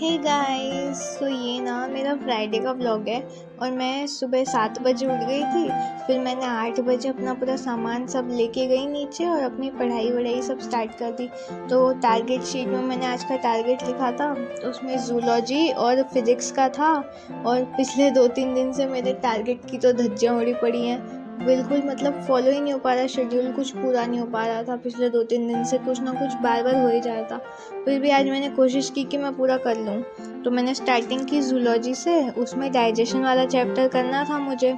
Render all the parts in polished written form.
Hey guys, तो ये ना मेरा फ्राइडे का व्लॉग है। और मैं सुबह 7 बजे उठ गई थी। फिर मैंने 8 बजे अपना पूरा सामान सब लेके गई नीचे और अपनी पढ़ाई वढ़ाई सब स्टार्ट कर दी। तो टारगेट शीट में मैंने आज का टारगेट लिखा था, तो उसमें जूलॉजी और फिज़िक्स का था। और पिछले 2-3 दिन से मेरे टारगेट की तो धज्जियाँ उड़ी पड़ी हैं। बिल्कुल मतलब फॉलो ही नहीं हो पा रहा, शेड्यूल कुछ पूरा नहीं हो पा रहा था। पिछले 2-3 दिन से कुछ ना कुछ बार बार हो ही जा रहा था। फिर भी आज मैंने कोशिश की कि मैं पूरा कर लूँ। तो मैंने स्टार्टिंग की जूलॉजी से, उसमें डाइजेशन वाला चैप्टर करना था मुझे।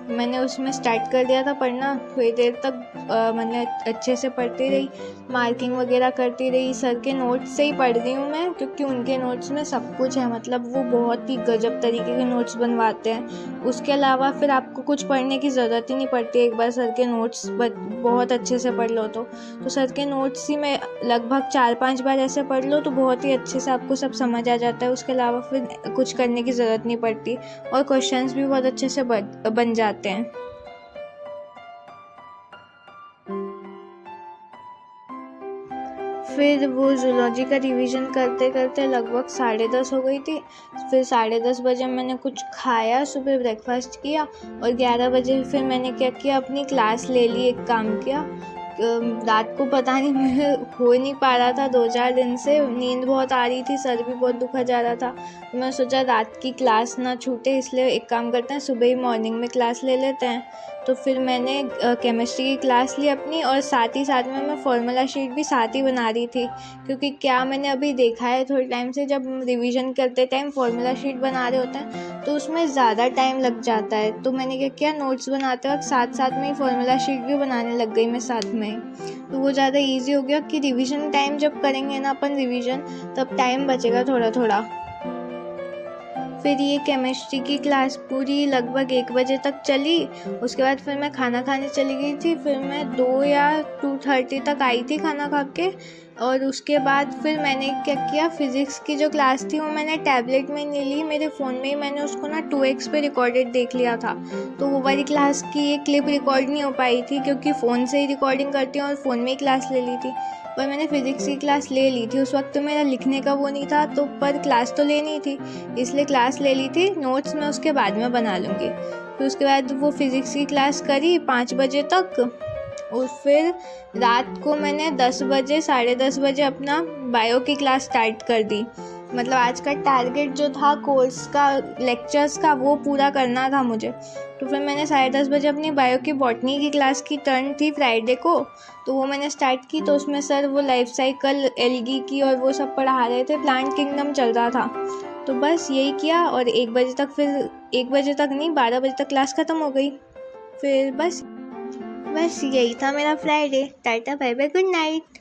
मैंने उसमें स्टार्ट कर दिया था पढ़ना। थोड़ी देर तक मैंने अच्छे से पढ़ती रही, मार्किंग वगैरह करती रही। सर के नोट्स से ही पढ़ रही हूँ मैं, क्योंकि उनके नोट्स में सब कुछ है। मतलब वो बहुत ही गजब तरीके के नोट्स बनवाते हैं। उसके अलावा फिर आपको कुछ पढ़ने की ज़रूरत ही नहीं पड़ती। एक बार सर के नोट्स बहुत अच्छे से पढ़ लो तो सर के नोट्स ही मैं लगभग 4-5 बार ऐसे पढ़ लो तो बहुत ही अच्छे से आपको सब समझ आ जाता है। उसके अलावा फिर कुछ करने की ज़रूरत नहीं पड़ती और क्वेश्चंस भी बहुत अच्छे से बन जाते हैं। फिर वो जूलॉजी का रिवीजन करते करते लगभग 10:30 हो गई थी। फिर 10:30 बजे मैंने कुछ खाया, सुबह ब्रेकफास्ट किया। और 11 बजे फिर मैंने क्या किया, अपनी क्लास ले ली, एक काम किया। रात को पता नहीं मैं हो नहीं पा रहा था, 2-4 दिन से नींद बहुत आ रही थी, सर भी बहुत दुखा जा रहा था। तो मैं सोचा रात की क्लास ना छूटे, इसलिए एक काम करते हैं, सुबह ही मॉर्निंग में क्लास ले लेते हैं। तो फिर मैंने केमिस्ट्री की क्लास ली अपनी, और साथ ही साथ में मैं फार्मूला शीट भी साथ ही बना रही थी। क्योंकि क्या मैंने अभी देखा है थोड़े टाइम से, जब रिवीजन करते टाइम फार्मूला शीट बना रहे होते हैं तो उसमें ज़्यादा टाइम लग जाता है। तो मैंने क्या किया, नोट्स बनाते वक्त साथ साथ में ही फार्मूला शीट भी बनाने लग गई मैं साथ में। तो वो ज़्यादा ईजी हो गया कि रिवीजन टाइम जब करेंगे ना अपन रिवीजन, तब टाइम बचेगा थोड़ा थोड़ा। फिर ये केमिस्ट्री की क्लास पूरी लगभग 1 बजे तक चली। उसके बाद फिर मैं खाना खाने चली गई थी। फिर मैं 2 या 2:30 तक आई थी खाना खा के। और उसके बाद फिर मैंने क्या किया, फिज़िक्स की जो क्लास थी वो मैंने टैबलेट में नहीं ली, मेरे फ़ोन में ही मैंने उसको ना 2x पे रिकॉर्डेड देख लिया था। तो वो वाली क्लास की ये क्लिप रिकॉर्ड नहीं हो पाई थी, क्योंकि फ़ोन से ही रिकॉर्डिंग करती हूँ और फ़ोन में ही क्लास ले ली थी। पर मैंने फ़िज़िक्स की क्लास ले ली थी। उस वक्त तो मेरा लिखने का वो नहीं था, तो पर क्लास तो लेनी थी, इसलिए क्लास ले ली थी। नोट्स मैं उसके बाद में बना लूँगी। फिर उसके बाद वो फ़िज़िक्स की क्लास करी 5 बजे तक। और फिर रात को मैंने 10 बजे 10:30 बजे अपना बायो की क्लास स्टार्ट कर दी। मतलब आज का टारगेट जो था कोर्स का, लेक्चर्स का, वो पूरा करना था मुझे। तो फिर मैंने 10:30 बजे अपनी बायो की बॉटनी की क्लास की टर्न थी फ्राइडे को, तो वो मैंने स्टार्ट की। तो उसमें सर वो लाइफ साइकिल एल्गी की और वो सब पढ़ा रहे थे, प्लांट किंगडम चल रहा था। तो बस यही किया, और 1 बजे तक, फिर 1 बजे तक नहीं, 12 बजे तक क्लास ख़त्म हो गई। फिर बस यही था मेरा Friday. Tata bye bye, good night.